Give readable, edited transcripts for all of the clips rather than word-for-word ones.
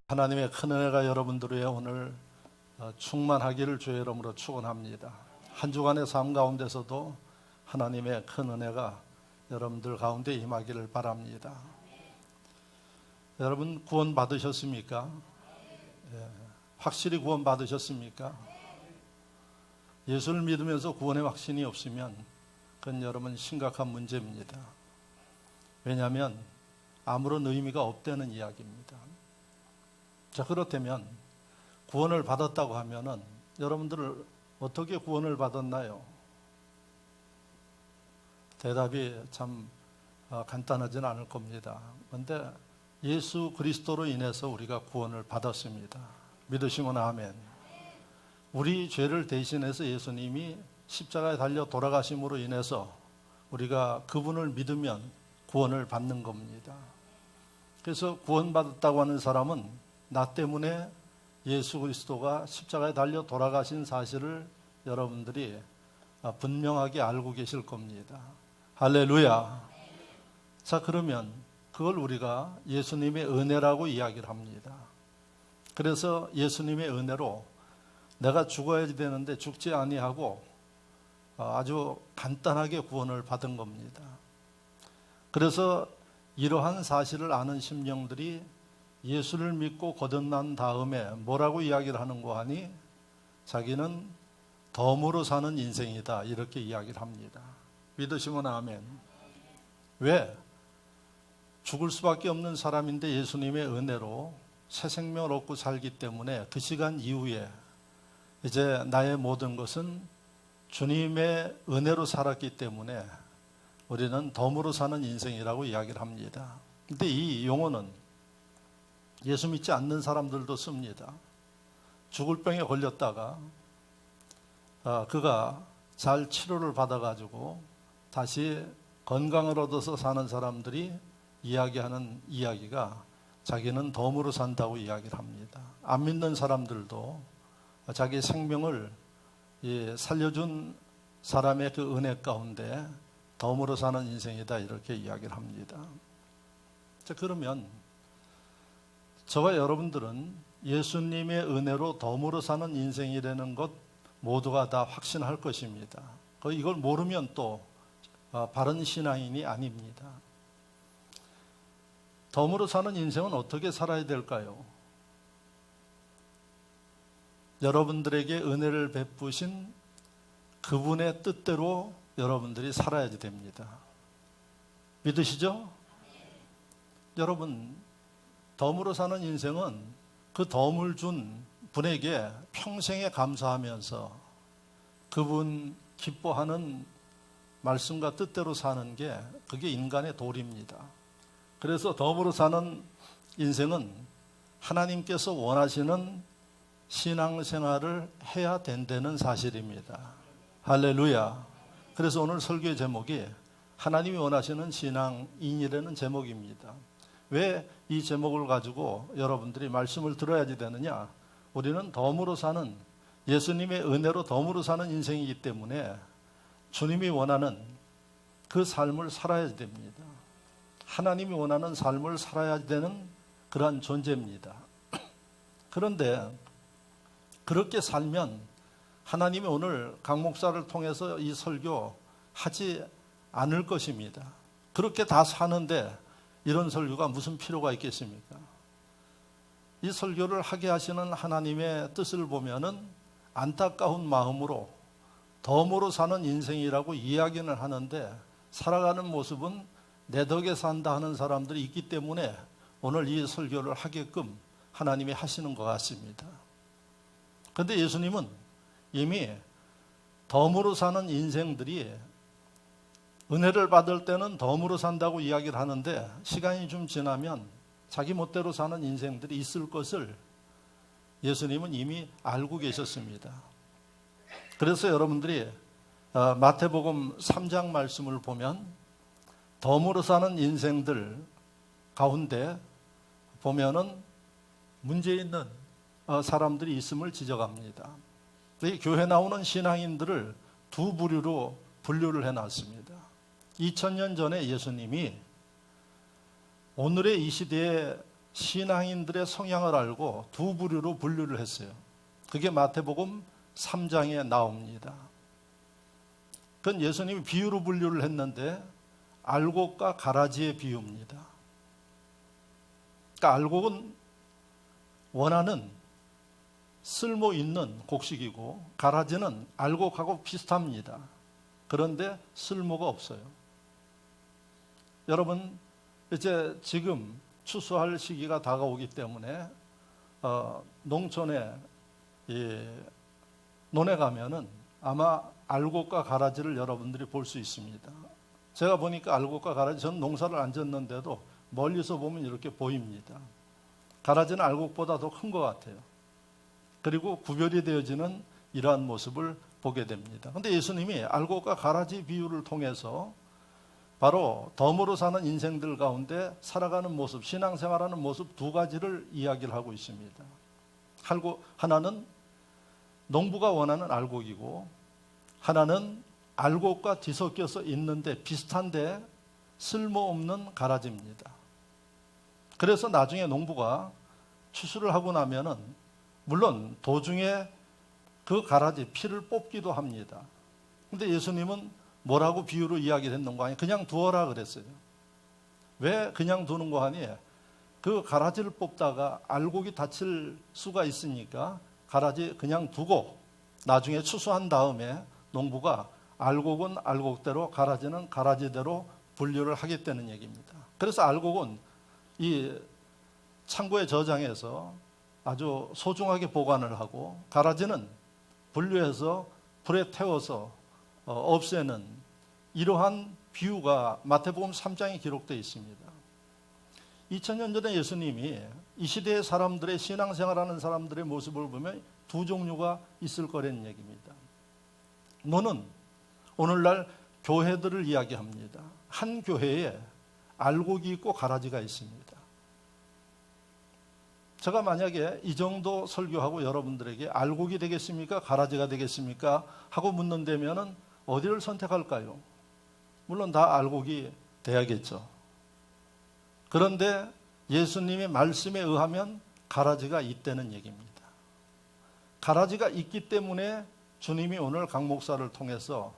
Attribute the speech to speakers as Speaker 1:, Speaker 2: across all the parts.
Speaker 1: 하나님의 큰 은혜가 여러분들 위해 오늘 충만하기를 주의 이름으로 축원합니다. 한 주간의 삶 가운데서도 하나님의 큰 은혜가 여러분들 가운데 임하기를 바랍니다. 여러분 구원 받으셨습니까? 확실히 구원 받으셨습니까? 예수를 믿으면서 구원의 확신이 없으면 그건 여러분 심각한 문제입니다. 왜냐하면 아무런 의미가 없다는 이야기입니다. 자, 그렇다면 구원을 받았다고 하면은 여러분들 어떻게 구원을 받았나요? 대답이 참 간단하지는 않을 겁니다. 그런데 예수 그리스도로 인해서 우리가 구원을 받았습니다. 믿으시면 아멘. 우리 죄를 대신해서 예수님이 십자가에 달려 돌아가심으로 인해서 우리가 그분을 믿으면 구원을 받는 겁니다. 그래서 구원받았다고 하는 사람은 나 때문에 예수 그리스도가 십자가에 달려 돌아가신 사실을 여러분들이 분명하게 알고 계실 겁니다. 할렐루야. 자, 그러면 그걸 우리가 예수님의 은혜라고 이야기를 합니다. 그래서 예수님의 은혜로 내가 죽어야 되는데 죽지 아니하고 아주 간단하게 구원을 받은 겁니다. 그래서 이러한 사실을 아는 심령들이 예수를 믿고 거듭난 다음에 뭐라고 이야기를 하는고 하니 자기는 덤으로 사는 인생이다 이렇게 이야기를 합니다. 믿으시면 아멘. 왜? 죽을 수밖에 없는 사람인데 예수님의 은혜로 새 생명을 얻고 살기 때문에 그 시간 이후에 이제 나의 모든 것은 주님의 은혜로 살았기 때문에 우리는 덤으로 사는 인생이라고 이야기를 합니다. 근데 이 용어는 예수 믿지 않는 사람들도 씁니다. 죽을 병에 걸렸다가 그가 잘 치료를 받아가지고 다시 건강을 얻어서 사는 사람들이 이야기하는 이야기가 자기는 덤으로 산다고 이야기를 합니다. 안 믿는 사람들도 자기 생명을 살려준 사람의 그 은혜 가운데 덤으로 사는 인생이다 이렇게 이야기를 합니다. 자, 그러면 저와 여러분들은 예수님의 은혜로 덤으로 사는 인생이라는 것 모두가 다 확신할 것입니다. 이걸 모르면 또 바른 신앙인이 아닙니다. 덤으로 사는 인생은 어떻게 살아야 될까요? 여러분들에게 은혜를 베푸신 그분의 뜻대로 여러분들이 살아야 됩니다. 믿으시죠? 여러분, 덤으로 사는 인생은 그 덤을 준 분에게 평생에 감사하면서 그분 기뻐하는 말씀과 뜻대로 사는 게 그게 인간의 도리입니다. 그래서 덤으로 사는 인생은 하나님께서 원하시는 신앙생활을 해야 된다는 사실입니다. 할렐루야. 그래서 오늘 설교의 제목이 하나님이 원하시는 신앙인이라는 제목입니다. 왜 이 제목을 가지고 여러분들이 말씀을 들어야지 되느냐? 우리는 덤으로 사는, 예수님의 은혜로 덤으로 사는 인생이기 때문에 주님이 원하는 그 삶을 살아야 됩니다. 하나님이 원하는 삶을 살아야 되는 그러한 존재입니다. 그런데 그렇게 살면 하나님이 오늘 강 목사를 통해서 이 설교 하지 않을 것입니다. 그렇게 다 사는데 이런 설교가 무슨 필요가 있겠습니까? 이 설교를 하게 하시는 하나님의 뜻을 보면은 안타까운 마음으로 덤으로 사는 인생이라고 이야기는 하는데 살아가는 모습은 내 덕에 산다 하는 사람들이 있기 때문에 오늘 이 설교를 하게끔 하나님이 하시는 것 같습니다. 그런데 예수님은 이미 덤으로 사는 인생들이 은혜를 받을 때는 덤으로 산다고 이야기를 하는데 시간이 좀 지나면 자기 멋대로 사는 인생들이 있을 것을 예수님은 이미 알고 계셨습니다. 그래서 여러분들이 마태복음 3장 말씀을 보면 덤으로 사는 인생들 가운데 보면은 문제 있는 사람들이 있음을 지적합니다. 이 교회 나오는 신앙인들을 두 부류로 분류를 해놨습니다. 2000년 전에 예수님이 오늘의 이 시대에 신앙인들의 성향을 알고 두 부류로 분류를 했어요. 그게 마태복음 3장에 나옵니다. 그건 예수님이 비유로 분류를 했는데 알곡과 가라지의 비유입니다. 그러니까 알곡은 원하는 쓸모 있는 곡식이고 가라지는 알곡하고 비슷합니다. 그런데 쓸모가 없어요. 여러분, 이제 지금 추수할 시기가 다가오기 때문에 농촌에 논에 가면은 아마 알곡과 가라지를 여러분들이 볼 수 있습니다. 제가 보니까 알곡과 가라지, 전 농사를 안 짓는데도 멀리서 보면 이렇게 보입니다. 가라지는 알곡보다 더 큰 것 같아요. 그리고 구별이 되어지는 이러한 모습을 보게 됩니다. 그런데 예수님이 알곡과 가라지 비유를 통해서 바로 덤으로 사는 인생들 가운데 살아가는 모습, 신앙생활하는 모습 두 가지를 이야기를 하고 있습니다. 하나는 농부가 원하는 알곡이고 하나는 알곡과 뒤섞여서 있는데 비슷한데 쓸모없는 가라지입니다. 그래서 나중에 농부가 추수를 하고 나면은 물론 도중에 그 가라지 피를 뽑기도 합니다. 근데 예수님은 뭐라고 비유로 이야기를 했는가 하니 그냥 두어라 그랬어요. 왜 그냥 두는 거 하니 그 가라지를 뽑다가 알곡이 다칠 수가 있으니까 가라지 그냥 두고 나중에 추수한 다음에 농부가 알곡은 알곡대로 가라지는 가라지대로 분류를 하겠다는 얘기입니다. 그래서 알곡은 이 창고에 저장해서 아주 소중하게 보관을 하고 가라지는 분류해서 불에 태워서 없애는 이러한 비유가 마태복음 3장에 기록되어 있습니다. 2000년 전에 예수님이 이 시대의 사람들의 신앙생활하는 사람들의 모습을 보면 두 종류가 있을 거라는 얘기입니다. 너는 오늘날 교회들을 이야기합니다. 한 교회에 알곡이 있고 가라지가 있습니다. 제가 만약에 이 정도 설교하고 여러분들에게 알곡이 되겠습니까? 가라지가 되겠습니까? 하고 묻는다면 어디를 선택할까요? 물론 다 알곡이 돼야겠죠. 그런데 예수님의 말씀에 의하면 가라지가 있다는 얘기입니다. 가라지가 있기 때문에 주님이 오늘 강 목사를 통해서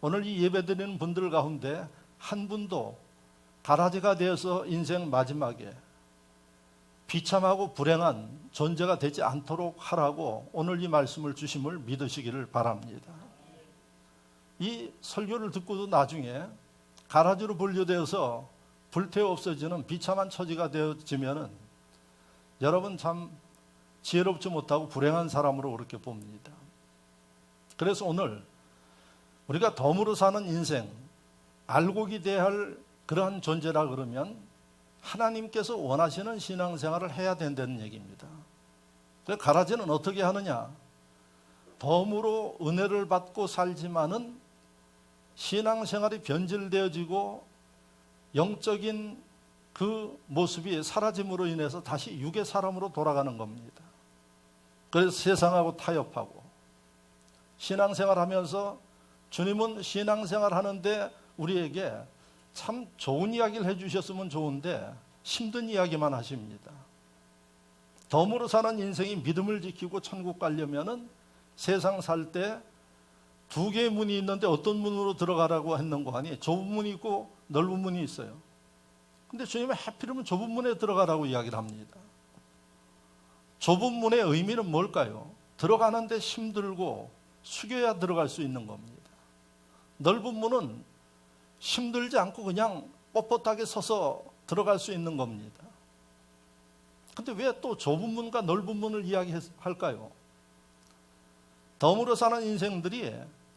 Speaker 1: 오늘 이 예배드리는 분들 가운데 한 분도 가라지가 되어서 인생 마지막에 비참하고 불행한 존재가 되지 않도록 하라고 오늘 이 말씀을 주심을 믿으시기를 바랍니다. 이 설교를 듣고도 나중에 가라지로 분류되어서 불태워 없어지는 비참한 처지가 되어지면은 여러분 참 지혜롭지 못하고 불행한 사람으로 그렇게 봅니다. 그래서 오늘 우리가 덤으로 사는 인생, 알곡이 돼야 할 그러한 존재라 그러면 하나님께서 원하시는 신앙생활을 해야 된다는 얘기입니다. 그래서 가라지는 어떻게 하느냐? 덤으로 은혜를 받고 살지만은 신앙생활이 변질되어지고 영적인 그 모습이 사라짐으로 인해서 다시 육의 사람으로 돌아가는 겁니다. 그래서 세상하고 타협하고 신앙생활 하면서 주님은 신앙생활 하는데 우리에게 참 좋은 이야기를 해주셨으면 좋은데 힘든 이야기만 하십니다. 덤으로 사는 인생이 믿음을 지키고 천국 가려면은 세상 살 때 두 개의 문이 있는데 어떤 문으로 들어가라고 했는가 하니 좁은 문이 있고 넓은 문이 있어요. 근데 주님은 하필이면 좁은 문에 들어가라고 이야기를 합니다. 좁은 문의 의미는 뭘까요? 들어가는데 힘들고 숙여야 들어갈 수 있는 겁니다. 넓은 문은 힘들지 않고 그냥 뻣뻣하게 서서 들어갈 수 있는 겁니다. 근데 왜 또 좁은 문과 넓은 문을 이야기할까요? 덤으로 사는 인생들이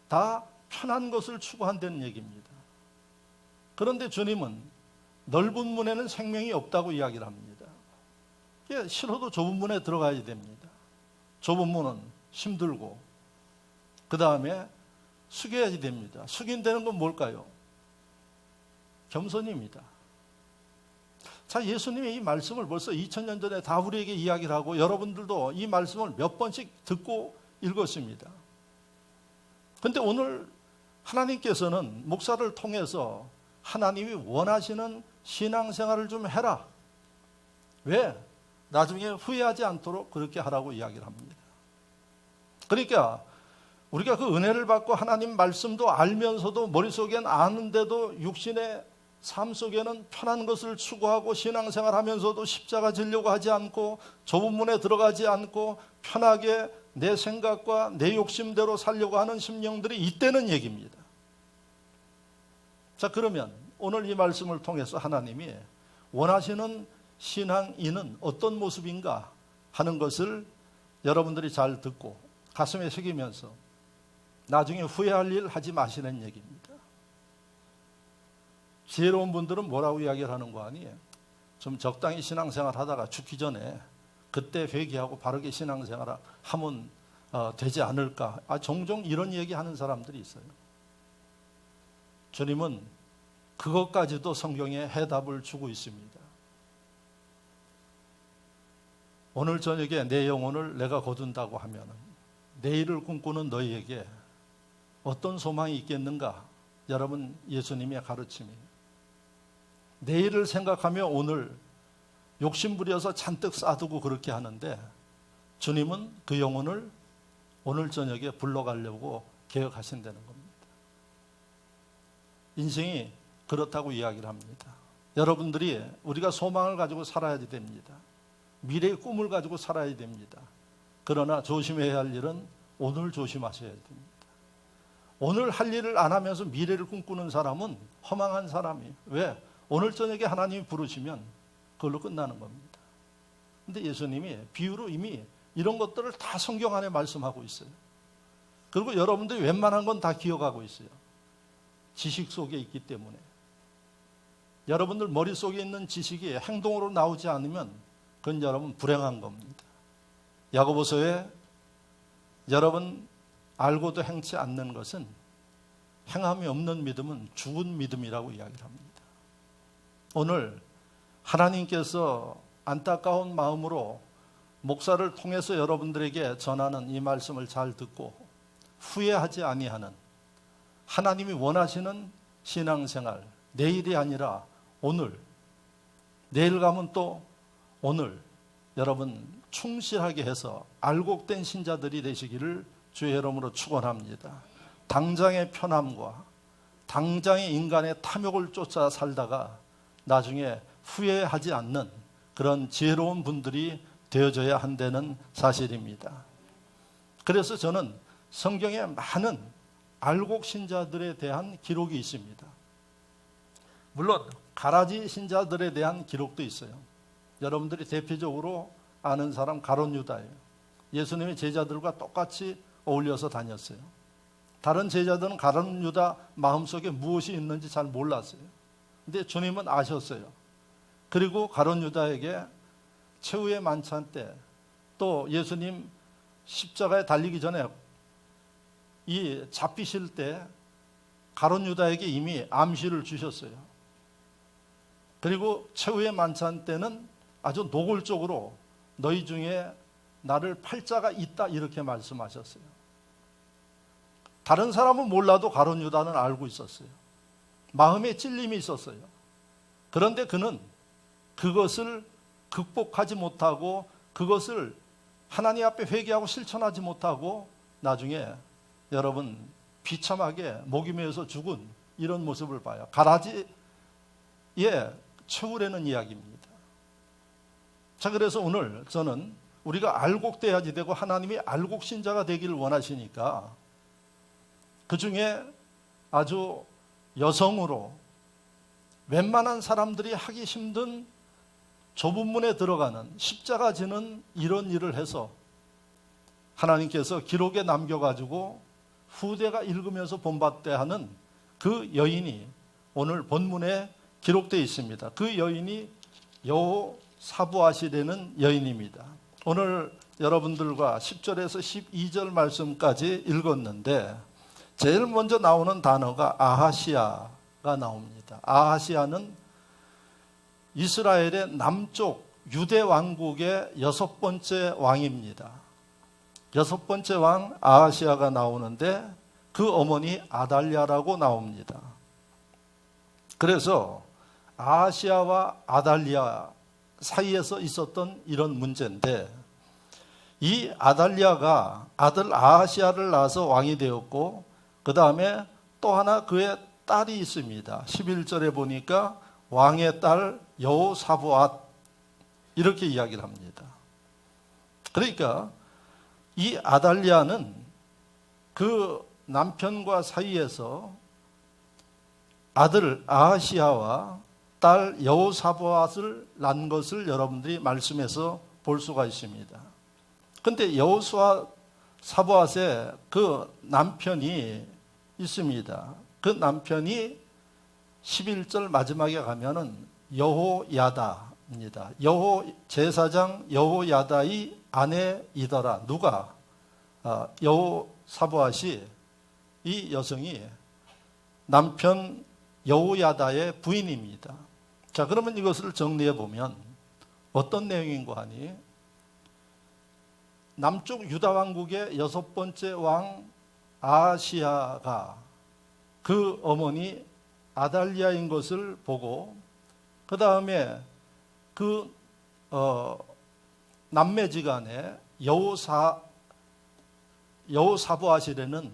Speaker 1: 다 편한 것을 추구한다는 얘기입니다. 그런데 주님은 넓은 문에는 생명이 없다고 이야기를 합니다. 싫어도 좁은 문에 들어가야 됩니다. 좁은 문은 힘들고 그 다음에 숙여야지 됩니다. 숙인다는 건 뭘까요? 겸손입니다. 자, 예수님이 이 말씀을 벌써 2000년 전에 다 우리에게 이야기를 하고 여러분들도 이 말씀을 몇 번씩 듣고 읽었습니다. 그런데 오늘 하나님께서는 목사를 통해서 하나님이 원하시는 신앙생활을 좀 해라. 왜? 나중에 후회하지 않도록 그렇게 하라고 이야기를 합니다. 그러니까 우리가 그 은혜를 받고 하나님 말씀도 알면서도 머릿속엔 아는데도 육신의 삶 속에는 편한 것을 추구하고 신앙생활하면서도 십자가 지려고 하지 않고 좁은 문에 들어가지 않고 편하게 내 생각과 내 욕심대로 살려고 하는 심령들이 있다는 얘기입니다. 자, 그러면 오늘 이 말씀을 통해서 하나님이 원하시는 신앙인은 어떤 모습인가 하는 것을 여러분들이 잘 듣고 가슴에 새기면서 나중에 후회할 일 하지 마시는 얘기입니다. 지혜로운 분들은 뭐라고 이야기를 하는 거 아니에요? 좀 적당히 신앙생활 하다가 죽기 전에 그때 회개하고 바르게 신앙생활 하면 되지 않을까. 종종 이런 얘기하는 사람들이 있어요. 주님은 그것까지도 성경에 해답을 주고 있습니다. 오늘 저녁에 내 영혼을 내가 거둔다고 하면 내일을 꿈꾸는 너희에게 어떤 소망이 있겠는가? 여러분, 예수님의 가르침이에요. 내일을 생각하며 오늘 욕심부려서 잔뜩 쌓아두고 그렇게 하는데 주님은 그 영혼을 오늘 저녁에 불러가려고 계획하신다는 겁니다. 인생이 그렇다고 이야기를 합니다. 여러분들이 우리가 소망을 가지고 살아야 됩니다. 미래의 꿈을 가지고 살아야 됩니다. 그러나 조심해야 할 일은 오늘 조심하셔야 됩니다. 오늘 할 일을 안 하면서 미래를 꿈꾸는 사람은 허망한 사람이에요. 왜? 오늘 저녁에 하나님이 부르시면 그걸로 끝나는 겁니다. 그런데 예수님이 비유로 이미 이런 것들을 다 성경 안에 말씀하고 있어요. 그리고 여러분들이 웬만한 건 다 기억하고 있어요. 지식 속에 있기 때문에. 여러분들 머릿속에 있는 지식이 행동으로 나오지 않으면 그건 여러분 불행한 겁니다. 야고보서에 여러분 알고도 행치 않는 것은 행함이 없는 믿음은 죽은 믿음이라고 이야기를 합니다. 오늘 하나님께서 안타까운 마음으로 목사를 통해서 여러분들에게 전하는 이 말씀을 잘 듣고 후회하지 아니하는 하나님이 원하시는 신앙생활, 내일이 아니라 오늘, 내일 가면 또 오늘 여러분 충실하게 해서 알곡된 신자들이 되시기를 주의 이름으로 축원합니다. 당장의 편함과 당장의 인간의 탐욕을 쫓아 살다가 나중에 후회하지 않는 그런 지혜로운 분들이 되어져야 한다는 사실입니다. 그래서 저는 성경에 많은 알곡 신자들에 대한 기록이 있습니다. 물론 가라지 신자들에 대한 기록도 있어요. 여러분들이 대표적으로 아는 사람 가룟 유다예요. 예수님의 제자들과 똑같이 어울려서 다녔어요. 다른 제자들은 가룟 유다 마음속에 무엇이 있는지 잘 몰랐어요. 근데 주님은 아셨어요. 그리고 가룟 유다에게 최후의 만찬 때 또 예수님 십자가에 달리기 전에 이 잡히실 때 가룟 유다에게 이미 암시를 주셨어요. 그리고 최후의 만찬 때는 아주 노골적으로 너희 중에 나를 팔 자가 있다 이렇게 말씀하셨어요. 다른 사람은 몰라도 가룟 유다는 알고 있었어요. 마음에 찔림이 있었어요. 그런데 그는 그것을 극복하지 못하고 그것을 하나님 앞에 회개하고 실천하지 못하고 나중에 여러분 비참하게 목이 메어서 죽은 이런 모습을 봐요. 가라지의 최후라는 이야기입니다. 자, 그래서 오늘 저는 우리가 알곡돼야지 되고 하나님이 알곡 신자가 되기를 원하시니까 그 중에 아주 여성으로 웬만한 사람들이 하기 힘든 좁은 문에 들어가는 십자가 지는 이런 일을 해서 하나님께서 기록에 남겨가지고 후대가 읽으면서 본받게 하는 그 여인이 오늘 본문에 기록되어 있습니다. 그 여인이 여호사부아시라는 여인입니다. 오늘 여러분들과 10절에서 12절 말씀까지 읽었는데 제일 먼저 나오는 단어가 아하시아가 나옵니다. 아하시아는 이스라엘의 남쪽 유대 왕국의 6번째 왕입니다. 6번째 왕 아하시아가 나오는데 그 어머니 아달랴라고 나옵니다. 그래서 아하시아와 아달랴 사이에서 있었던 이런 문제인데, 이 아달랴가 아들 아하시아를 낳아서 왕이 되었고, 그 다음에 또 하나 그의 딸이 있습니다. 11절에 보니까 왕의 딸 여호사밧, 이렇게 이야기를 합니다. 그러니까 이 아달랴는 그 남편과 사이에서 아들 아하시아와 딸 여호사밧을 낳은 것을 여러분들이 말씀에서 볼 수가 있습니다. 그런데 여호사밧의 그 남편이 있습니다. 그 남편이 11절 마지막에 가면은 여호야다입니다. 제사장 여호야다의 아내이더라. 누가? 여호사밧이, 이 여성이 남편 여호야다의 부인입니다. 자, 그러면 이것을 정리해 보면 어떤 내용인가 하니, 남쪽 유다 왕국의 6번째 왕 아하시아가 그 어머니 아달랴인 것을 보고, 그 다음에 그 남매지간에 여호사밧이라는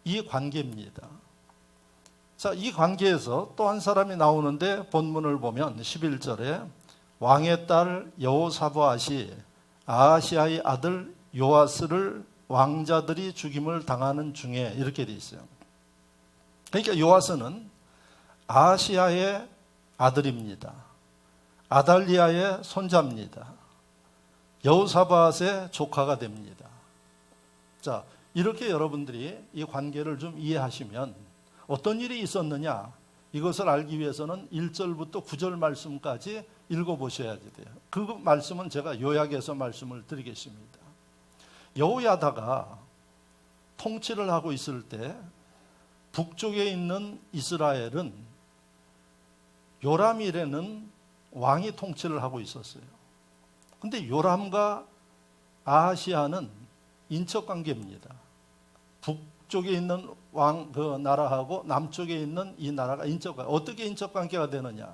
Speaker 1: 이 관계입니다. 자, 이 관계에서 또 한 사람이 나오는데, 본문을 보면 11절에 왕의 딸 여호사밧이 아하시아의 아들 요아스를 왕자들이 죽임을 당하는 중에, 이렇게 돼 있어요. 그러니까 요아스는 아하시아의 아들입니다. 아달리아의 손자입니다. 여호사밧의 조카가 됩니다. 자, 이렇게 여러분들이 이 관계를 좀 이해하시면 어떤 일이 있었느냐, 이것을 알기 위해서는 1절부터 9절 말씀까지 읽어보셔야 돼요. 그 말씀은 제가 요약해서 말씀을 드리겠습니다. 여호야다가 통치를 하고 있을 때 북쪽에 있는 이스라엘은 요람이라는 왕이 통치를 하고 있었어요. 근데 요람과 아하시아는 인척관계입니다. 북쪽에 있는 그 나라하고 남쪽에 있는 이 나라가 인척관계. 어떻게 인척관계가 되느냐?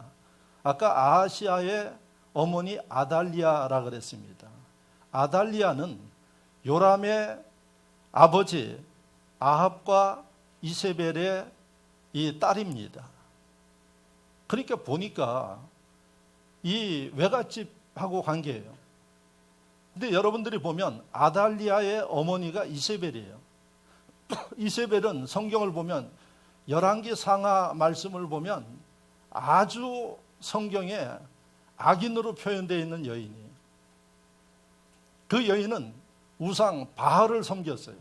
Speaker 1: 아까 아하시아의 어머니 아달리아라 그랬습니다. 아달리아는 요람의 아버지 아합과 이세벨의 이 딸입니다. 그러니까 보니까 이 외갓집하고 관계예요. 근데 여러분들이 보면 아달리아의 어머니가 이세벨이에요. 이세벨은 성경을 보면 열왕기 상하 말씀을 보면 아주 성경에 악인으로 표현되어 있는 여인이에요. 그 여인은 우상 바알을 섬겼어요.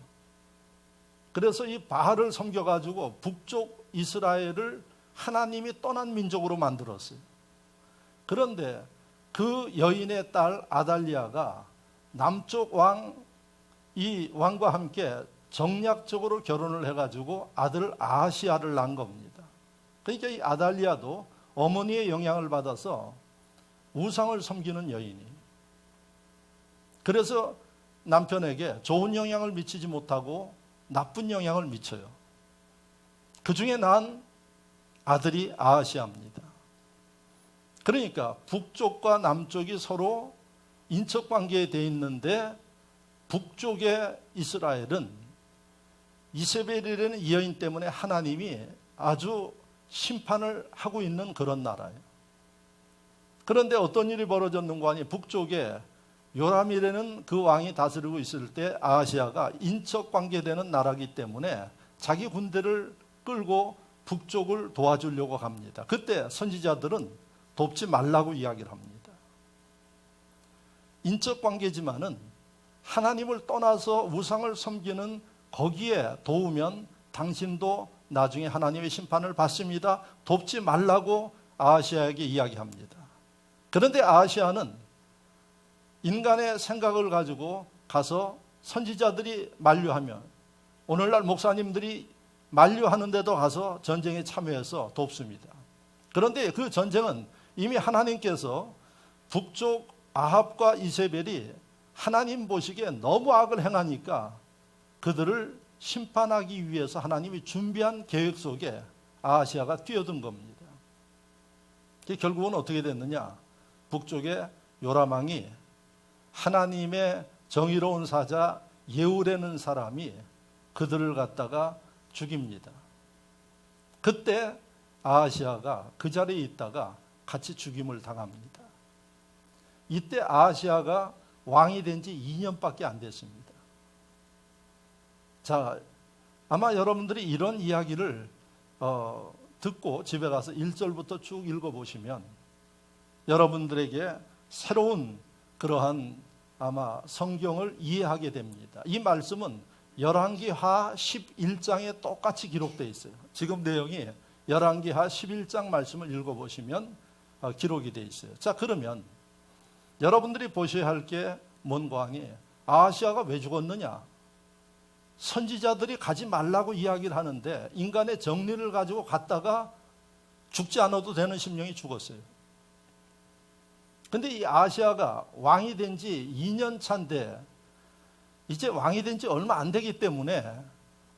Speaker 1: 그래서 이 바알을 섬겨가지고 북쪽 이스라엘을 하나님이 떠난 민족으로 만들었어요. 그런데 그 여인의 딸 아달리아가 남쪽 이 왕과 함께 정략적으로 결혼을 해가지고 아들 아하시아를 낳은 겁니다. 그러니까 이 아달리아도 어머니의 영향을 받아서 우상을 섬기는 여인이. 그래서 남편에게 좋은 영향을 미치지 못하고 나쁜 영향을 미쳐요. 그 중에 난 아들이 아하시아입니다. 그러니까 북쪽과 남쪽이 서로 인척관계에 돼 있는데, 북쪽의 이스라엘은 이세벨이라는 이 여인 때문에 하나님이 아주 심판을 하고 있는 그런 나라예요. 그런데 어떤 일이 벌어졌는가 하니, 북쪽에 요람이라는 그 왕이 다스리고 있을 때 아하시아가 인척관계되는 나라이기 때문에 자기 군대를 끌고 북쪽을 도와주려고 합니다. 그때 선지자들은 돕지 말라고 이야기를 합니다. 인척관계지만은 하나님을 떠나서 우상을 섬기는 거기에 도우면 당신도 나중에 하나님의 심판을 받습니다. 돕지 말라고 아하시아에게 이야기합니다. 그런데 아하시아는 인간의 생각을 가지고 가서 선지자들이 만류하면, 오늘날 목사님들이 만류하는데도 가서 전쟁에 참여해서 돕습니다. 그런데 그 전쟁은 이미 하나님께서 북쪽 아합과 이세벨이 하나님 보시기에 너무 악을 행하니까 그들을 심판하기 위해서 하나님이 준비한 계획 속에 아하시아가 뛰어든 겁니다. 결국은 어떻게 됐느냐? 북쪽에 요람왕이 하나님의 정의로운 사자 예후라는 사람이 그들을 갖다가 죽입니다. 그때 아하시아가 그 자리에 있다가 같이 죽임을 당합니다. 이때 아하시아가 왕이 된 지 2년밖에 안 됐습니다. 자, 아마 여러분들이 이런 이야기를 듣고 집에 가서 1절부터 쭉 읽어보시면 여러분들에게 새로운 그러한 아마 성경을 이해하게 됩니다. 이 말씀은 열왕기하 11장에 똑같이 기록되어 있어요. 지금 내용이 열왕기하 11장 말씀을 읽어보시면 기록이 되어 있어요. 자, 그러면 여러분들이 보셔야 할 게 뭔가 하니 아하시아가 왜 죽었느냐? 선지자들이 가지 말라고 이야기를 하는데 인간의 정리를 가지고 갔다가 죽지 않아도 되는 심령이 죽었어요. 근데 이 아하시아가 왕이 된 지 2년 차인데 이제 왕이 된 지 얼마 안 되기 때문에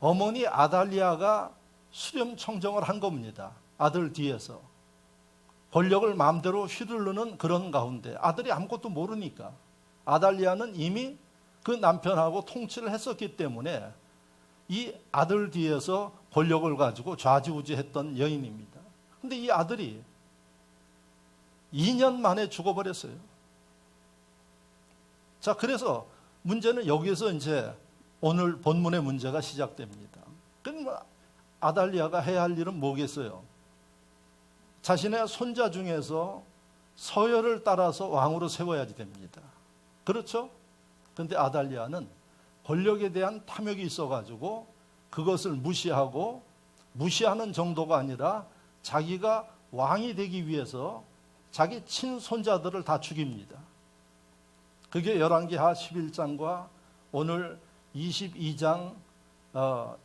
Speaker 1: 어머니 아달리아가 수렴 청정을 한 겁니다. 아들 뒤에서. 권력을 마음대로 휘두르는 그런 가운데 아들이 아무것도 모르니까 아달리아는 이미 그 남편하고 통치를 했었기 때문에 이 아들 뒤에서 권력을 가지고 좌지우지했던 여인입니다. 근데 이 아들이 2년 만에 죽어버렸어요. 자, 그래서 문제는 여기서 이제 오늘 본문의 문제가 시작됩니다. 그럼 아달리아가 해야 할 일은 뭐겠어요? 자신의 손자 중에서 서열을 따라서 왕으로 세워야지 됩니다. 그렇죠? 그런데 아달리아는 권력에 대한 탐욕이 있어가지고 그것을 무시하고 무시하는 정도가 아니라 자기가 왕이 되기 위해서 자기 친손자들을 다 죽입니다. 그게 열왕기하 11장과 오늘 22장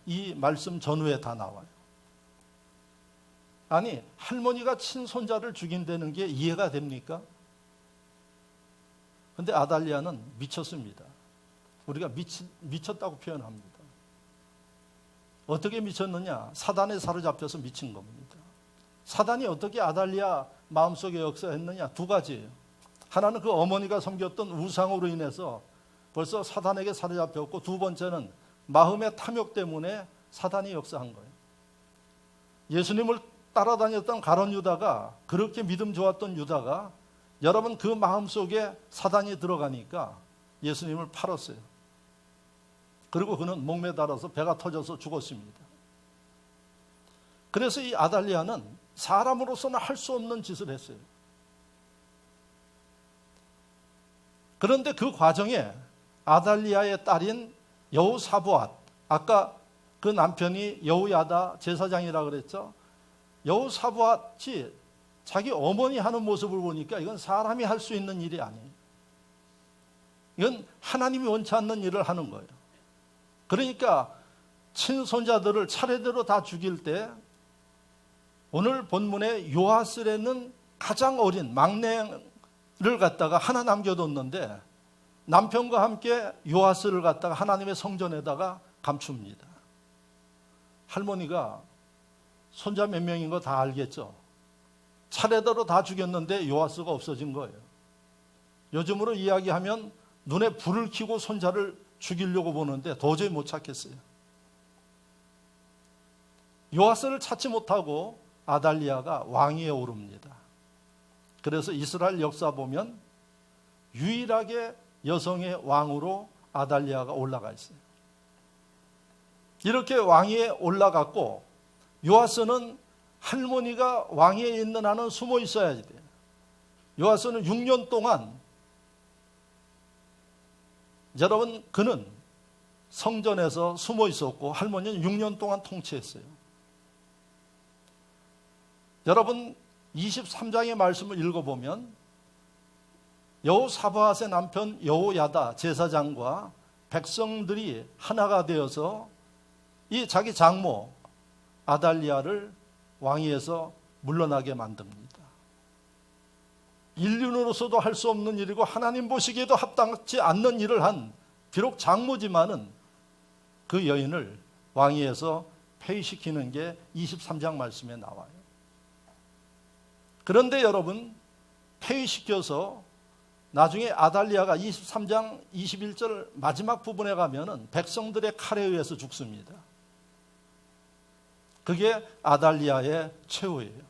Speaker 1: 이 말씀 전후에 다 나와요. 아니, 할머니가 친손자를 죽인다는 게 이해가 됩니까? 그런데 아달리아는 미쳤습니다. 우리가 미쳤다고 표현합니다. 어떻게 미쳤느냐? 사단에 사로잡혀서 미친 겁니다. 사단이 어떻게 아달리아 마음속에 역사했느냐? 두 가지예요. 하나는 그 어머니가 섬겼던 우상으로 인해서 벌써 사단에게 사로잡혔고, 두 번째는 마음의 탐욕 때문에 사단이 역사한 거예요. 예수님을 따라다녔던 가룟 유다가, 그렇게 믿음 좋았던 유다가 여러분 그 마음속에 사단이 들어가니까 예수님을 팔았어요. 그리고 그는 목매 달아서 배가 터져서 죽었습니다. 그래서 이 아달리아는 사람으로서는 할 수 없는 짓을 했어요. 그런데 그 과정에 아달리아의 딸인 여호사보앗, 아까 그 남편이 여호야다 제사장이라고 그랬죠. 여호사보앗이 자기 어머니 하는 모습을 보니까 이건 사람이 할 수 있는 일이 아니에요. 이건 하나님이 원치 않는 일을 하는 거예요. 그러니까 친손자들을 차례대로 다 죽일 때 오늘 본문에 요아스라는 가장 어린 막내를 갖다가 하나 남겨뒀는데 남편과 함께 요아스를 갖다가 하나님의 성전에다가 감춥니다. 할머니가 손자 몇 명인 거 다 알겠죠. 차례대로 다 죽였는데 요아스가 없어진 거예요. 요즘으로 이야기하면 눈에 불을 켜고 손자를 죽이려고 보는데 도저히 못 찾겠어요. 요아스를 찾지 못하고 아달리아가 왕위에 오릅니다. 그래서 이스라엘 역사 보면 유일하게 여성의 왕으로 아달리아가 올라가 있어요. 이렇게 왕위에 올라갔고, 요아스는 할머니가 왕위에 있는 한은 숨어 있어야지 돼요. 요아스는 6년 동안, 여러분, 그는 성전에서 숨어 있었고 할머니는 6년 동안 통치했어요. 여러분 23장의 말씀을 읽어보면 여호사밧의 남편 여호야다 제사장과 백성들이 하나가 되어서 이 자기 장모 아달리아를 왕위에서 물러나게 만듭니다. 인륜으로서도 할 수 없는 일이고 하나님 보시기에도 합당치 않는 일을 한, 비록 장모지만은 그 여인을 왕위에서 폐위시키는 게 23장 말씀에 나와요. 그런데 여러분, 폐위시켜서 나중에 아달리아가 23장 21절 마지막 부분에 가면은 백성들의 칼에 의해서 죽습니다. 그게 아달리아의 최후예요.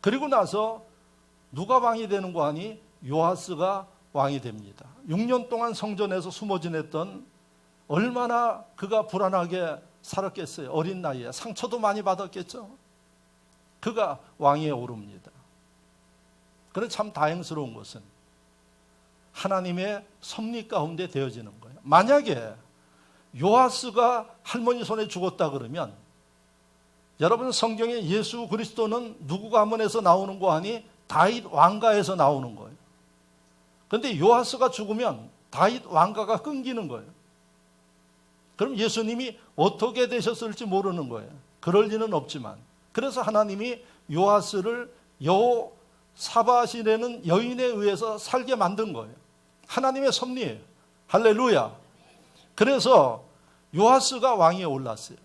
Speaker 1: 그리고 나서 누가 왕이 되는 거 아니? 요아스가 왕이 됩니다. 6년 동안 성전에서 숨어 지냈던, 얼마나 그가 불안하게 살았겠어요. 어린 나이에 상처도 많이 받았겠죠. 그가 왕위에 오릅니다. 그런데 참 다행스러운 것은 하나님의 섭리 가운데 되어지는 거예요. 만약에 요아스가 할머니 손에 죽었다 그러면, 여러분 성경에 예수 그리스도는 누구 가문에서 나오는 거 아니? 다윗 왕가에서 나오는 거예요. 그런데 요아스가 죽으면 다윗 왕가가 끊기는 거예요. 그럼 예수님이 어떻게 되셨을지 모르는 거예요. 그럴 리는 없지만, 그래서 하나님이 요아스를 여호사밧이라는 여인에 의해서 살게 만든 거예요. 하나님의 섭리예요. 할렐루야. 그래서 요아스가 왕위에 올랐어요.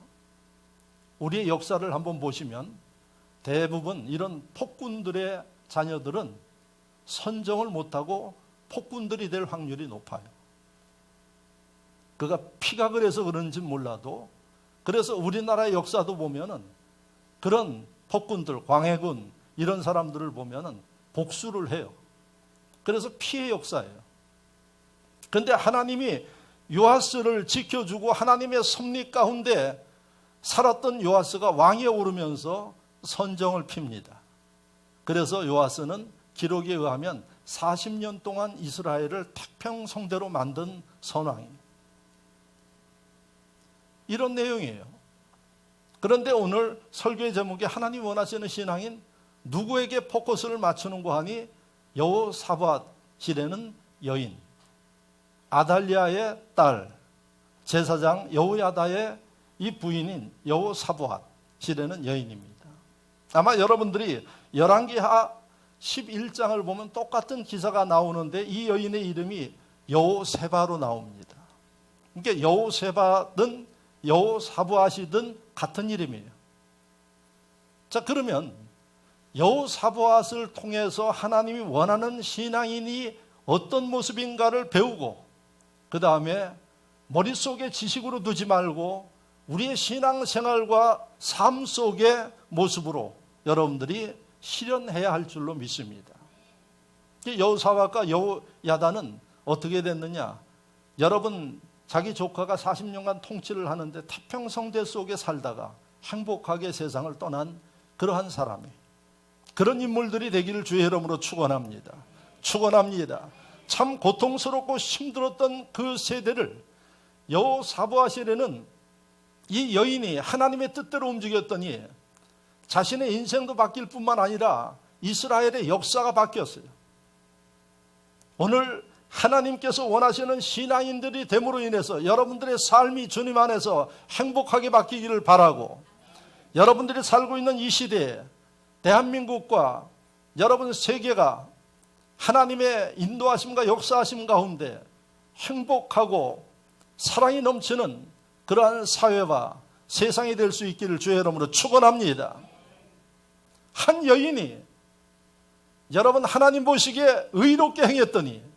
Speaker 1: 우리의 역사를 한번 보시면 대부분 이런 폭군들의 자녀들은 선정을 못하고 폭군들이 될 확률이 높아요. 그가 피각을 해서 그런지 몰라도, 그래서 우리나라의 역사도 보면은 그런 폭군들, 광해군 이런 사람들을 보면은 복수를 해요. 그래서 피해 역사예요. 그런데 하나님이 요아스를 지켜주고 하나님의 섭리 가운데 살았던 요아스가 왕위에 오르면서 선정을 핍니다. 그래서 요아스는 기록에 의하면 40년 동안 이스라엘을 태평성대로 만든 선왕이에요. 이런 내용이에요. 그런데 오늘 설교의 제목이 하나님 원하시는 신앙인, 누구에게 포커스를 맞추는 거 하니? 여호사밧이라는 여인, 아달리아의 딸, 제사장 여호야다의 이 부인인 여호사밧이라는 여인입니다. 아마 여러분들이 열왕기하 11장을 보면 똑같은 기사가 나오는데 이 여인의 이름이 여호세바로 나옵니다. 그러니까 여호세바든 여호사밧이든 같은 이름이에요. 자, 그러면 여호사밧을 통해서 하나님이 원하는 신앙인이 어떤 모습인가를 배우고, 그 다음에 머릿속에 지식으로 두지 말고 우리의 신앙생활과 삶 속의 모습으로 여러분들이 실현해야 할 줄로 믿습니다. 여호사밧과 여호야다는 어떻게 됐느냐? 여러분, 자기 조카가 40년간 통치를 하는데 태평성대 속에 살다가 행복하게 세상을 떠난 그러한 사람이, 그런 인물들이 되기를 주의 이름으로 축원합니다. 축원합니다. 참 고통스럽고 힘들었던 그 세대를 여호사밧이라는 이 여인이 하나님의 뜻대로 움직였더니 자신의 인생도 바뀔 뿐만 아니라 이스라엘의 역사가 바뀌었어요. 오늘 하나님께서 원하시는 신앙인들이 됨으로 인해서 여러분들의 삶이 주님 안에서 행복하게 바뀌기를 바라고, 여러분들이 살고 있는 이 시대에 대한민국과 여러분 세계가 하나님의 인도하심과 역사하심 가운데 행복하고 사랑이 넘치는 그러한 사회와 세상이 될 수 있기를 주의 이름으로 축원합니다. 한 여인이 여러분 하나님 보시기에 의롭게 행했더니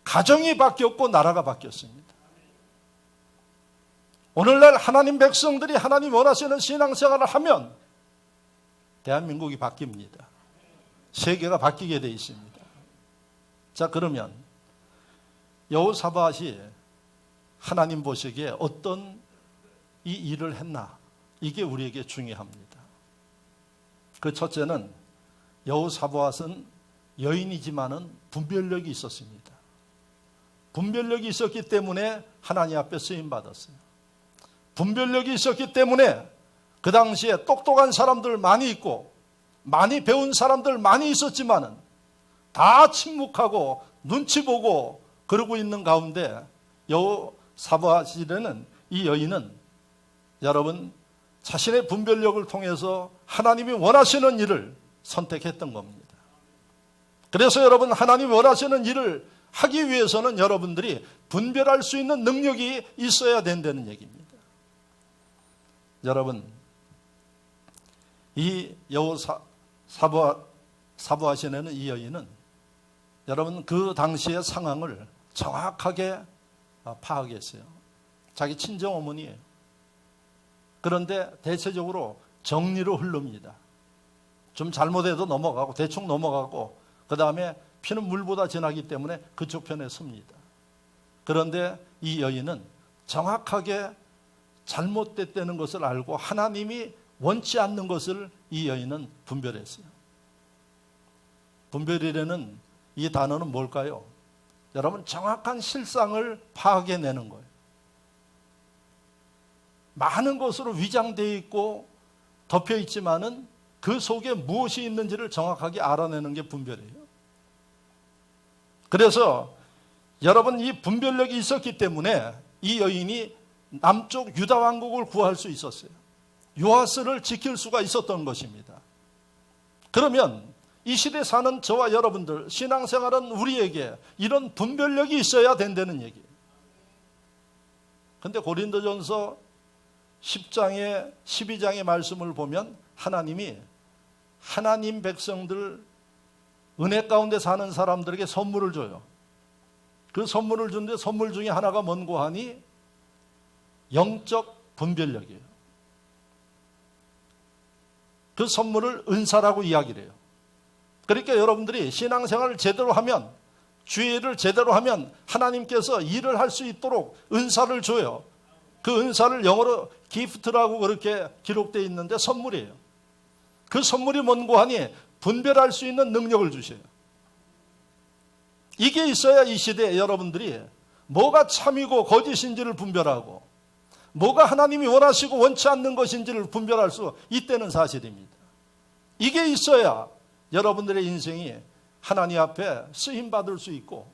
Speaker 1: 가정이 바뀌었고 나라가 바뀌었습니다. 오늘날 하나님 백성들이 하나님 원하시는 신앙생활을 하면 대한민국이 바뀝니다. 세계가 바뀌게 되어 있습니다. 자, 그러면 여호사밧이 하나님 보시기에 어떤 이 일을 했나? 이게 우리에게 중요합니다. 그 첫째는 여호사밧은 여인이지만은 분별력이 있었습니다. 분별력이 있었기 때문에 하나님 앞에 쓰임받았어요. 분별력이 있었기 때문에 그 당시에 똑똑한 사람들 많이 있고 많이 배운 사람들 많이 있었지만은 다 침묵하고 눈치 보고 그러고 있는 가운데 여호사밧이라는 이 여인은 여러분 자신의 분별력을 통해서 하나님이 원하시는 일을 선택했던 겁니다. 그래서 여러분 하나님이 원하시는 일을 하기 위해서는 여러분들이 분별할 수 있는 능력이 있어야 된다는 얘기입니다. 여러분, 이 여호사밧이라는 이 여인은 여러분 그 당시의 상황을 정확하게 파악했어요. 자기 친정 어머니예요. 그런데 대체적으로 정리로 흐릅니다. 좀 잘못해도 넘어가고 대충 넘어가고 그 다음에 피는 물보다 진하기 때문에 그쪽 편에 섭니다. 그런데 이 여인은 정확하게 잘못됐다는 것을 알고 하나님이 원치 않는 것을 이 여인은 분별했어요. 분별이라는 이 단어는 뭘까요? 여러분 정확한 실상을 파악해내는 거예요. 많은 것으로 위장되어 있고 덮여 있지만은 그 속에 무엇이 있는지를 정확하게 알아내는 게 분별이에요. 그래서 여러분 이 분별력이 있었기 때문에 이 여인이 남쪽 유다 왕국을 구할 수 있었어요. 요아스를 지킬 수가 있었던 것입니다. 그러면 이 시대에 사는 저와 여러분들, 신앙생활은 우리에게 이런 분별력이 있어야 된다는 얘기예요. 그런데 고린도전서 10장에 12장의 말씀을 보면 하나님이 하나님 백성들 은혜 가운데 사는 사람들에게 선물을 줘요. 그 선물을 주는데 선물 중에 하나가 뭔고 하니 영적 분별력이에요. 그 선물을 은사라고 이야기를 해요. 그러니까 여러분들이 신앙생활을 제대로 하면, 주의를 제대로 하면 하나님께서 일을 할 수 있도록 은사를 줘요. 그 은사를 영어로 기프트라고 그렇게 기록되어 있는데 선물이에요. 그 선물이 뭔고 하니 분별할 수 있는 능력을 주셔요. 이게 있어야 이 시대에 여러분들이 뭐가 참이고 거짓인지를 분별하고 뭐가 하나님이 원하시고 원치 않는 것인지를 분별할 수 있다는 사실입니다. 이게 있어야 여러분들의 인생이 하나님 앞에 쓰임받을 수 있고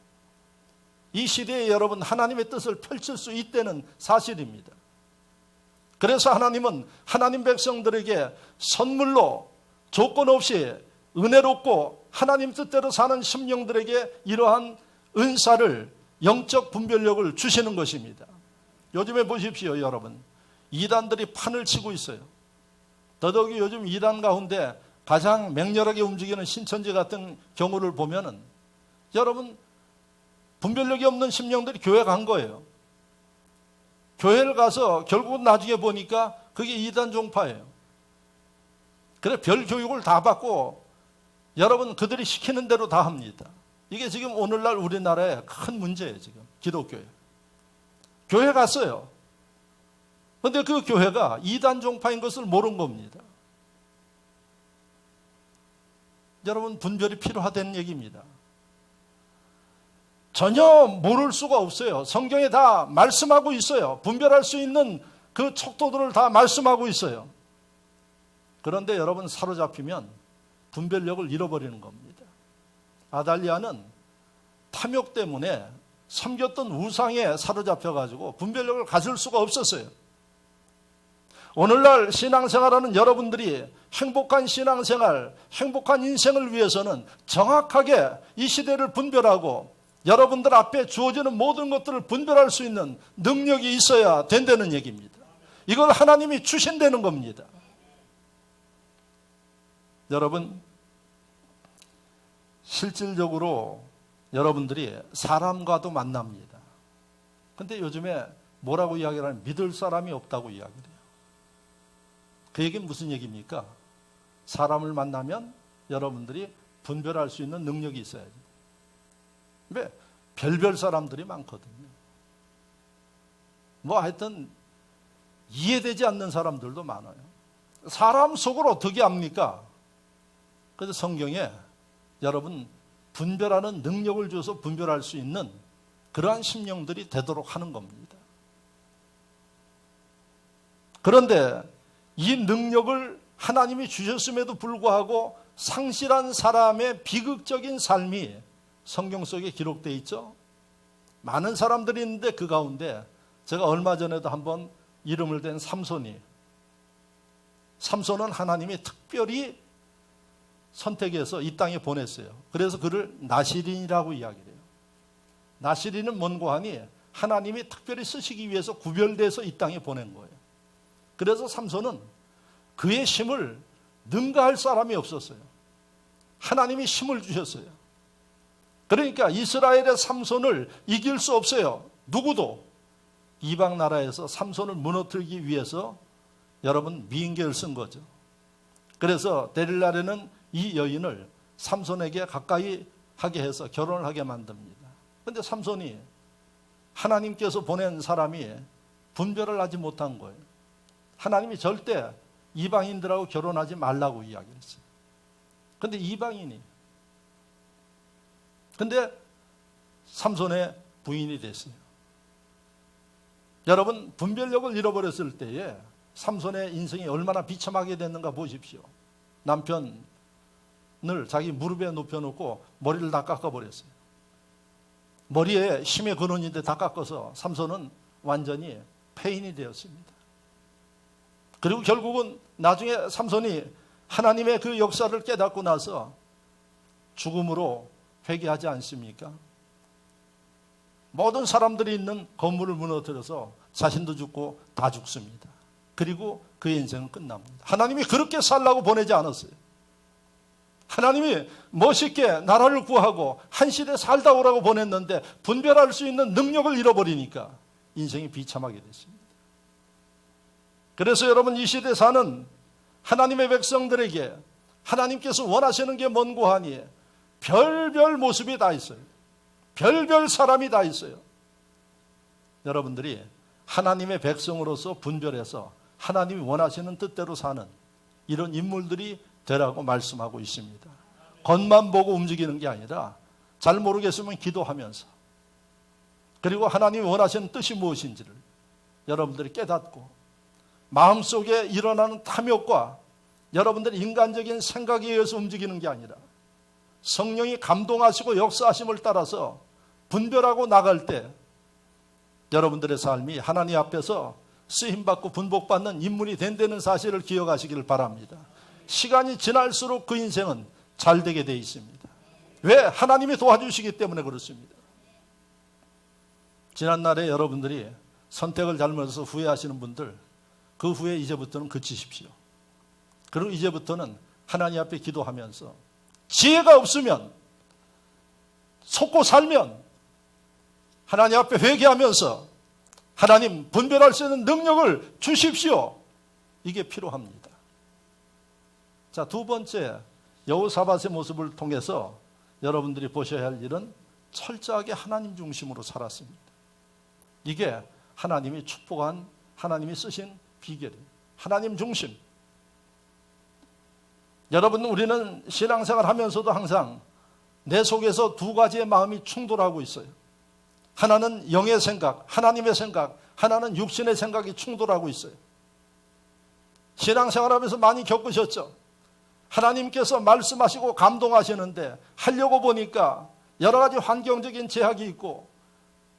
Speaker 1: 이 시대에 여러분 하나님의 뜻을 펼칠 수 있다는 사실입니다. 그래서 하나님은 하나님 백성들에게 선물로 조건 없이 은혜롭고 하나님 뜻대로 사는 심령들에게 이러한 은사를, 영적 분별력을 주시는 것입니다. 요즘에 보십시오, 여러분. 이단들이 판을 치고 있어요. 더더욱이 요즘 이단 가운데 가장 맹렬하게 움직이는 신천지 같은 경우를 보면은 여러분 분별력이 없는 심령들이 교회 간 거예요. 교회를 가서 결국은 나중에 보니까 그게 이단 종파예요. 그래 별 교육을 다 받고 여러분 그들이 시키는 대로 다 합니다. 이게 지금 오늘날 우리나라의 큰 문제예요. 지금 기독교에. 교회 갔어요. 그런데 그 교회가 이단 종파인 것을 모른 겁니다. 여러분 분별이 필요하다는 얘기입니다. 전혀 모를 수가 없어요. 성경에 다 말씀하고 있어요. 분별할 수 있는 그 척도들을 다 말씀하고 있어요. 그런데 여러분 사로잡히면 분별력을 잃어버리는 겁니다. 아달리아는 탐욕 때문에 섬겼던 우상에 사로잡혀가지고 분별력을 가질 수가 없었어요. 오늘날 신앙생활하는 여러분들이 행복한 신앙생활, 행복한 인생을 위해서는 정확하게 이 시대를 분별하고 여러분들 앞에 주어지는 모든 것들을 분별할 수 있는 능력이 있어야 된다는 얘기입니다. 이걸 하나님이 주신다는 겁니다. 여러분, 실질적으로 여러분들이 사람과도 만납니다. 근데 요즘에 뭐라고 이야기를 하면 믿을 사람이 없다고 이야기를 해요. 그 얘기는 무슨 얘기입니까? 사람을 만나면 여러분들이 분별할 수 있는 능력이 있어야지. 왜? 별별 사람들이 많거든요. 뭐 하여튼 이해되지 않는 사람들도 많아요. 사람 속을 어떻게 압니까? 그래서 성경에 여러분 분별하는 능력을 줘서 분별할 수 있는 그러한 심령들이 되도록 하는 겁니다. 그런데 이 능력을 하나님이 주셨음에도 불구하고 상실한 사람의 비극적인 삶이 성경 속에 기록되어 있죠. 많은 사람들이 있는데 그 가운데 제가 얼마 전에도 한번 이름을 댄 삼손은 하나님이 특별히 선택해서 이 땅에 보냈어요. 그래서 그를 나시린이라고 이야기를 해요. 나시린은 뭔고 하니 하나님이 특별히 쓰시기 위해서 구별돼서 이 땅에 보낸 거예요. 그래서 삼손은 그의 힘을 능가할 사람이 없었어요. 하나님이 힘을 주셨어요. 그러니까 이스라엘의 삼손을 이길 수 없어요. 누구도. 이방 나라에서 삼손을 무너뜨리기 위해서 여러분 미인계를 쓴 거죠. 그래서 데릴라는 이 여인을 삼손에게 가까이 하게 해서 결혼을 하게 만듭니다. 그런데 삼손이 하나님께서 보낸 사람이 분별을 하지 못한 거예요. 하나님이 절대 이방인들하고 결혼하지 말라고 이야기했어요. 그런데 이방인이 근데 삼손의 부인이 됐어요. 여러분 분별력을 잃어버렸을 때에 삼손의 인생이 얼마나 비참하게 됐는가 보십시오. 남편을 자기 무릎에 눕혀놓고 머리를 다 깎아버렸어요. 머리에 힘의 근원인데 다 깎아서 삼손은 완전히 폐인이 되었습니다. 그리고 결국은 나중에 삼손이 하나님의 그 역사를 깨닫고 나서 죽음으로 회개하지 않습니까? 모든 사람들이 있는 건물을 무너뜨려서 자신도 죽고 다 죽습니다. 그리고 그의 인생은 끝납니다. 하나님이 그렇게 살라고 보내지 않았어요. 하나님이 멋있게 나라를 구하고 한 시대 살다 오라고 보냈는데 분별할 수 있는 능력을 잃어버리니까 인생이 비참하게 됐습니다. 그래서 여러분 이 시대 사는 하나님의 백성들에게 하나님께서 원하시는 게 뭔고 하니 별별 모습이 다 있어요. 별별 사람이 다 있어요. 여러분들이 하나님의 백성으로서 분별해서 하나님이 원하시는 뜻대로 사는 이런 인물들이 되라고 말씀하고 있습니다. 겉만 보고 움직이는 게 아니라 잘 모르겠으면 기도하면서 그리고 하나님이 원하시는 뜻이 무엇인지를 여러분들이 깨닫고 마음속에 일어나는 탐욕과 여러분들의 인간적인 생각에 의해서 움직이는 게 아니라 성령이 감동하시고 역사하심을 따라서 분별하고 나갈 때 여러분들의 삶이 하나님 앞에서 쓰임받고 분복받는 인물이 된다는 사실을 기억하시기를 바랍니다. 시간이 지날수록 그 인생은 잘 되게 되어 있습니다. 왜? 하나님이 도와주시기 때문에 그렇습니다. 지난날에 여러분들이 선택을 잘못해서 후회하시는 분들 그 후에 이제부터는 그치십시오. 그리고 이제부터는 하나님 앞에 기도하면서 지혜가 없으면 속고 살면 하나님 앞에 회개하면서 하나님 분별할 수 있는 능력을 주십시오. 이게 필요합니다. 자, 두 번째 여호사밧의 모습을 통해서 여러분들이 보셔야 할 일은 철저하게 하나님 중심으로 살았습니다. 이게 하나님이 축복한 하나님이 쓰신 비결이에요. 하나님 중심. 여러분 우리는 신앙생활 하면서도 항상 내 속에서 두 가지의 마음이 충돌하고 있어요. 하나는 영의 생각, 하나님의 생각, 하나는 육신의 생각이 충돌하고 있어요. 신앙생활하면서 많이 겪으셨죠? 하나님께서 말씀하시고 감동하시는데 하려고 보니까 여러 가지 환경적인 제약이 있고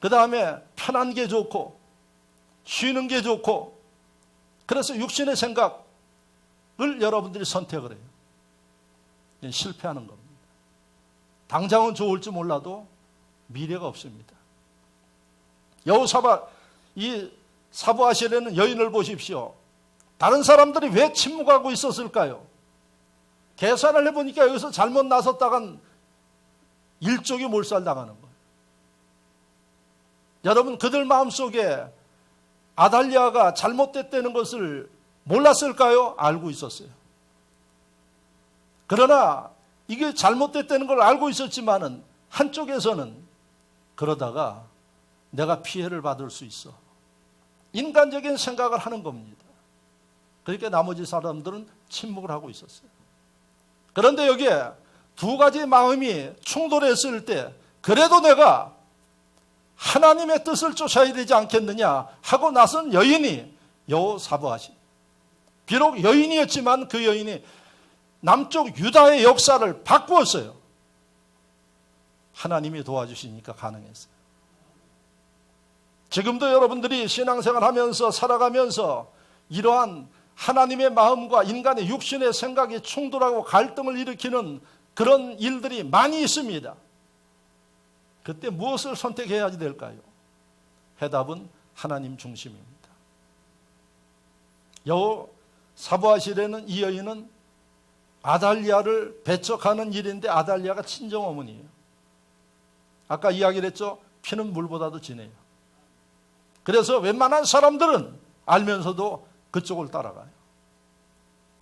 Speaker 1: 그 다음에 편한 게 좋고 쉬는 게 좋고 그래서 육신의 생각을 여러분들이 선택을 해요. 실패하는 겁니다. 당장은 좋을지 몰라도 미래가 없습니다. 여호사밧 이 사부아실에는 여인을 보십시오. 다른 사람들이 왜 침묵하고 있었을까요? 계산을 해보니까 여기서 잘못 나섰다간 일족이 몰살당하는 거예요. 여러분 그들 마음속에 아달랴가 잘못됐다는 것을 몰랐을까요? 알고 있었어요. 그러나 이게 잘못됐다는 걸 알고 있었지만은 한쪽에서는 그러다가 내가 피해를 받을 수 있어. 인간적인 생각을 하는 겁니다. 그러니까 나머지 사람들은 침묵을 하고 있었어요. 그런데 여기에 두 가지 마음이 충돌했을 때 그래도 내가 하나님의 뜻을 쫓아야 되지 않겠느냐 하고 나선 여인이 여호사밧이 비록 여인이었지만 그 여인이 남쪽 유다의 역사를 바꾸었어요. 하나님이 도와주시니까 가능했어요. 지금도 여러분들이 신앙생활 하면서 살아가면서 이러한 하나님의 마음과 인간의 육신의 생각이 충돌하고 갈등을 일으키는 그런 일들이 많이 있습니다. 그때 무엇을 선택해야 될까요? 해답은 하나님 중심입니다. 여호사밧일에는 이 여인은 아달랴를 배척하는 일인데 아달랴가 친정어머니예요. 아까 이야기를 했죠. 피는 물보다도 진해요. 그래서 웬만한 사람들은 알면서도 그쪽을 따라가요.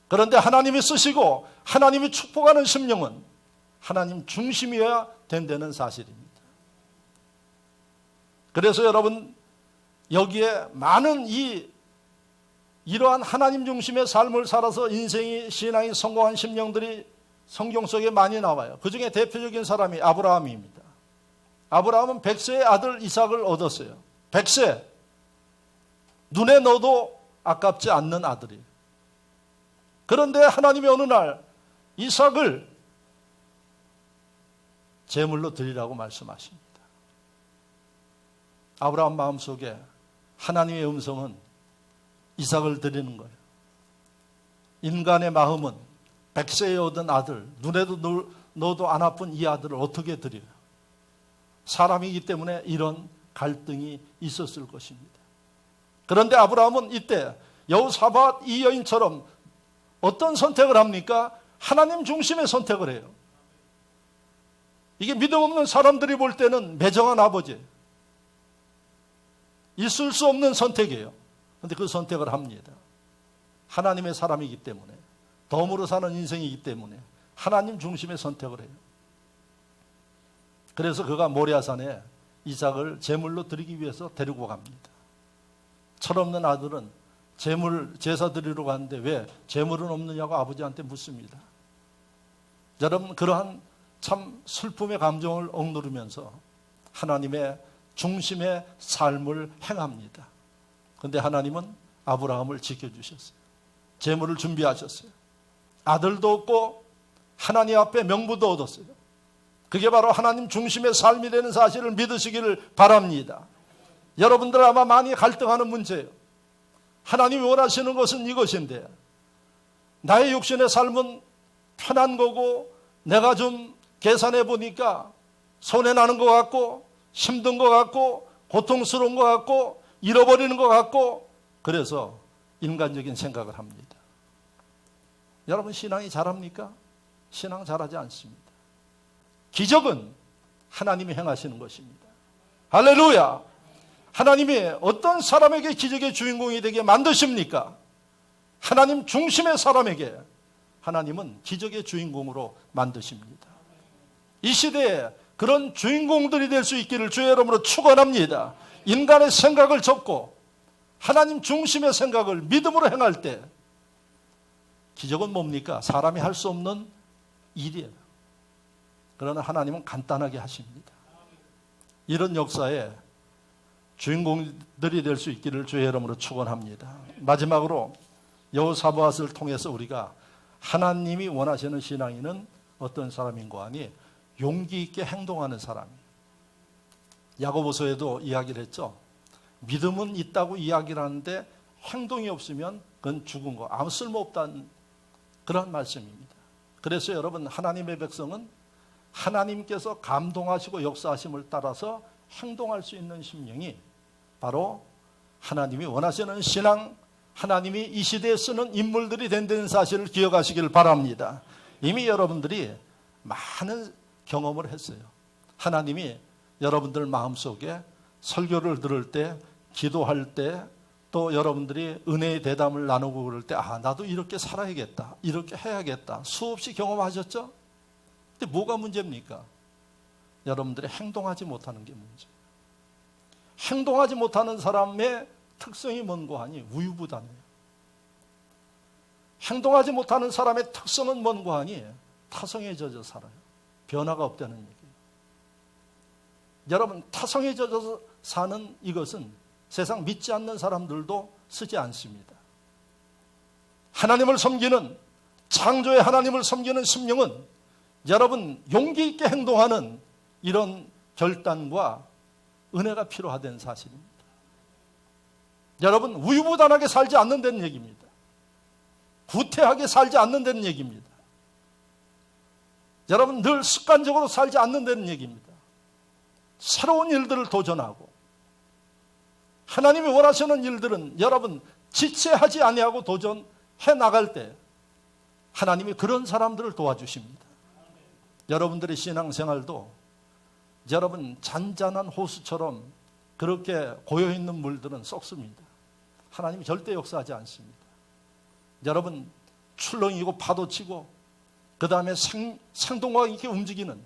Speaker 1: 그런데 하나님이 쓰시고 하나님이 축복하는 심령은 하나님 중심이어야 된다는 사실입니다. 그래서 여러분 여기에 많은 이러한 하나님 중심의 삶을 살아서 신앙이 성공한 심령들이 성경 속에 많이 나와요. 그 중에 대표적인 사람이 아브라함입니다. 아브라함은 100세의 아들 이삭을 얻었어요. 100세. 눈에 넣어도 아깝지 않는 아들이에요. 그런데 하나님이 어느 날 이삭을 제물로 드리라고 말씀하십니다. 아브라함 마음속에 하나님의 음성은 이삭을 드리는 거예요. 인간의 마음은 100세에 얻은 아들, 눈에도 넣어도 안 아픈 이 아들을 어떻게 드려요? 사람이기 때문에 이런 갈등이 있었을 것입니다. 그런데 아브라함은 이때 여호사밧 이 여인처럼 어떤 선택을 합니까? 하나님 중심의 선택을 해요. 이게 믿음 없는 사람들이 볼 때는 매정한 아버지, 있을 수 없는 선택이에요. 그런데 그 선택을 합니다. 하나님의 사람이기 때문에, 덤으로 사는 인생이기 때문에 하나님 중심의 선택을 해요. 그래서 그가 모리아산에 이삭을 제물로 드리기 위해서 데리고 갑니다. 철없는 아들은 제사 드리러 갔는데 왜 제물은 없느냐고 아버지한테 묻습니다. 여러분, 그러한 참 슬픔의 감정을 억누르면서 하나님의 중심의 삶을 행합니다. 그런데 하나님은 아브라함을 지켜주셨어요. 제물을 준비하셨어요. 아들도 얻고 하나님 앞에 명부도 얻었어요. 그게 바로 하나님 중심의 삶이 되는 사실을 믿으시기를 바랍니다. 여러분들 아마 많이 갈등하는 문제예요. 하나님이 원하시는 것은 이것인데 나의 육신의 삶은 편한 거고 내가 좀 계산해 보니까 손해나는 것 같고 힘든 것 같고 고통스러운 것 같고 잃어버리는 것 같고 그래서 인간적인 생각을 합니다. 여러분 신앙이 잘합니까? 신앙 잘하지 않습니다. 기적은 하나님이 행하시는 것입니다. 할렐루야! 하나님이 어떤 사람에게 기적의 주인공이 되게 만드십니까? 하나님 중심의 사람에게 하나님은 기적의 주인공으로 만드십니다. 이 시대에 그런 주인공들이 될 수 있기를 주의 이름으로 축원합니다. 인간의 생각을 접고 하나님 중심의 생각을 믿음으로 행할 때 기적은 뭡니까? 사람이 할 수 없는 일이에요. 그러나 하나님은 간단하게 하십니다. 이런 역사에 주인공들이 될 수 있기를 주의 이름으로 축원합니다. 마지막으로 여호사밧을 통해서 우리가 하나님이 원하시는 신앙인은 어떤 사람인가 하니 용기 있게 행동하는 사람이에요. 야고보서에도 이야기를 했죠. 믿음은 있다고 이야기를 하는데 행동이 없으면 그건 죽은 거, 아무 쓸모없다는 그런 말씀입니다. 그래서 여러분 하나님의 백성은 하나님께서 감동하시고 역사하심을 따라서 행동할 수 있는 심령이 바로 하나님이 원하시는 신앙, 하나님이 이 시대에 쓰는 인물들이 된다는 사실을 기억하시길 바랍니다. 이미 여러분들이 많은 경험을 했어요. 하나님이 여러분들 마음속에 설교를 들을 때, 기도할 때, 또 여러분들이 은혜의 대담을 나누고 그럴 때 나도 이렇게 살아야겠다, 이렇게 해야겠다 수없이 경험하셨죠? 근데 뭐가 문제입니까? 여러분들이 행동하지 못하는 게 문제예요. 행동하지 못하는 사람의 특성이 뭔고 하니 우유부단해요. 행동하지 못하는 사람의 특성은 뭔고 하니 타성에 젖어 살아요. 변화가 없다는 얘기예요. 여러분 타성에 젖어서 사는 이것은 세상 믿지 않는 사람들도 쓰지 않습니다. 하나님을 섬기는, 창조의 하나님을 섬기는 심령은 여러분 용기 있게 행동하는 이런 결단과 은혜가 필요하다는 사실입니다. 여러분 우유부단하게 살지 않는다는 얘기입니다. 구태하게 살지 않는다는 얘기입니다. 여러분 늘 습관적으로 살지 않는다는 얘기입니다. 새로운 일들을 도전하고 하나님이 원하시는 일들은 여러분 지체하지 아니하고 도전해 나갈 때 하나님이 그런 사람들을 도와주십니다. 여러분들의 신앙생활도 여러분 잔잔한 호수처럼 그렇게 고여있는 물들은 썩습니다. 하나님이 절대 역사하지 않습니다. 여러분 출렁이고 파도치고 그 다음에 생동과 이렇게 움직이는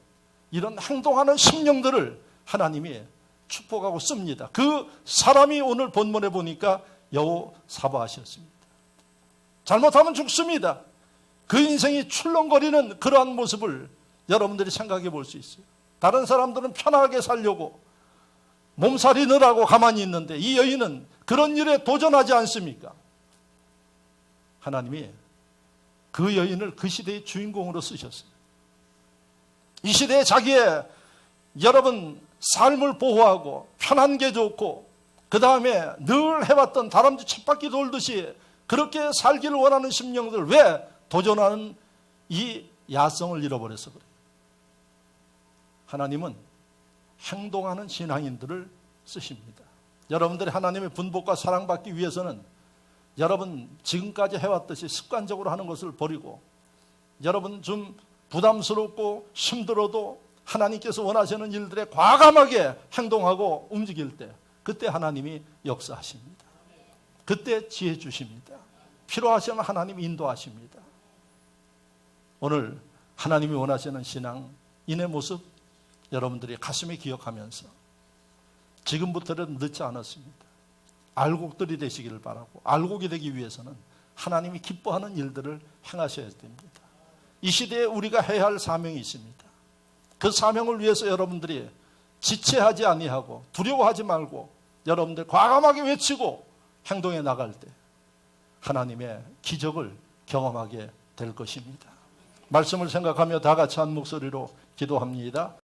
Speaker 1: 이런 행동하는 심령들을 하나님이 축복하고 씁니다. 그 사람이 오늘 본문에 보니까 여호사밧이었습니다. 잘못하면 죽습니다. 그 인생이 출렁거리는 그러한 모습을 여러분들이 생각해 볼 수 있어요. 다른 사람들은 편하게 살려고 몸살이느라고 가만히 있는데 이 여인은 그런 일에 도전하지 않습니까? 하나님이 그 여인을 그 시대의 주인공으로 쓰셨어요. 이 시대에 자기의 여러분 삶을 보호하고 편한 게 좋고 그 다음에 늘 해왔던 다람쥐 쳇바퀴 돌듯이 그렇게 살기를 원하는 심령들 왜 도전하는 이 야성을 잃어버려서 그래요. 하나님은 행동하는 신앙인들을 쓰십니다. 여러분들이 하나님의 분복과 사랑받기 위해서는 여러분 지금까지 해왔듯이 습관적으로 하는 것을 버리고 여러분 좀 부담스럽고 힘들어도 하나님께서 원하시는 일들에 과감하게 행동하고 움직일 때 그때 하나님이 역사하십니다. 그때 지혜 주십니다. 필요하시면 하나님이 인도하십니다. 오늘 하나님이 원하시는 신앙인의 모습 여러분들이 가슴에 기억하면서 지금부터는 늦지 않았습니다. 알곡들이 되시기를 바라고 알곡이 되기 위해서는 하나님이 기뻐하는 일들을 행하셔야 됩니다. 이 시대에 우리가 해야 할 사명이 있습니다. 그 사명을 위해서 여러분들이 지체하지 아니하고 두려워하지 말고 여러분들 과감하게 외치고 행동해 나갈 때 하나님의 기적을 경험하게 될 것입니다. 말씀을 생각하며 다 같이 한 목소리로 기도합니다.